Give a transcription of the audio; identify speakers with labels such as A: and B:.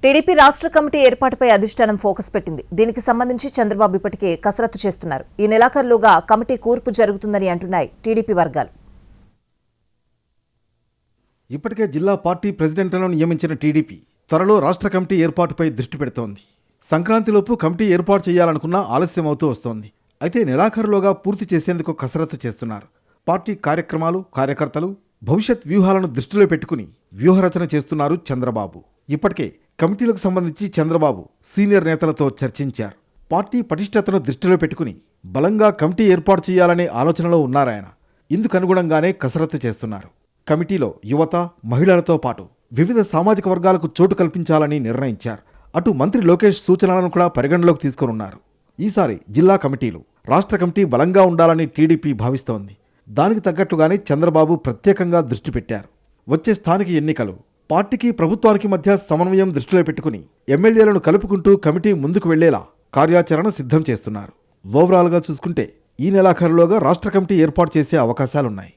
A: TDP రాష్ట్ర committee ఏర్పాటుపై అధిష్టానం ఫోకస్ పెట్టింది. దీనికి సంబంధించి చంద్రబాబు ఇప్పటికే కసరత్తు చేస్తున్నారు. ఈ నెలాఖరులోగా కమిటీ కూర్పు జరుగుతుందని అంటున్నాయి టీడీపీ వర్గాలు.
B: ఇప్పటికే జిల్లా పార్టీ ప్రెసిడెంట్లను నియమించిన టీడీపీ త్వరలో రాష్ట్ర కమిటీ ఏర్పాటుపై దృష్టి పెడుతోంది. సంక్రాంతిలోపు కమిటీ ఏర్పాటు చేయాలనుకున్నా ఆలస్యమవుతూ వస్తోంది. అయితే నెలాఖరులోగా పూర్తి చేసేందుకు కసరత్తు చేస్తున్నారు. పార్టీ కార్యక్రమాలు, కార్యకర్తలు, భవిష్యత్ వ్యూహాలను దృష్టిలో పెట్టుకుని వ్యూహరచన చేస్తున్నారు చంద్రబాబు. ఇప్పటికే కమిటీలకు సంబంధించి చంద్రబాబు సీనియర్ నేతలతో చర్చించారు. పార్టీ పటిష్టతను దృష్టిలో పెట్టుకుని బలంగా కమిటీ ఏర్పాటు చేయాలనే ఆలోచనలో ఉన్నారాయన. ఇందుకనుగుణంగానే కసరత్తు చేస్తున్నారు. కమిటీలో యువత, మహిళలతో పాటు వివిధ సామాజిక వర్గాలకు చోటు కల్పించాలని నిర్ణయించారు. అటు మంత్రి లోకేష్ సూచనలను కూడా పరిగణలోకి తీసుకున్నారు. ఈసారి జిల్లా కమిటీలు, రాష్ట్ర కమిటీ బలంగా ఉండాలని టీడీపీ భావిస్తోంది. దానికి తగ్గట్టుగానే చంద్రబాబు ప్రత్యేకంగా దృష్టి పెట్టారు. వచ్చే స్థానిక ఎన్నికలు, పార్టీకి ప్రభుత్వానికి మధ్య సమన్వయం దృష్టిలో పెట్టుకుని ఎమ్మెల్యేలను కలుపుకుంటూ కమిటీ ముందుకు వెళ్లేలా కార్యాచరణ సిద్ధం చేస్తున్నారు. ఓవరాల్గా చూసుకుంటే ఈ నెలాఖరులోగా రాష్ట్ర కమిటీ ఏర్పాటు చేసే అవకాశాలున్నాయి.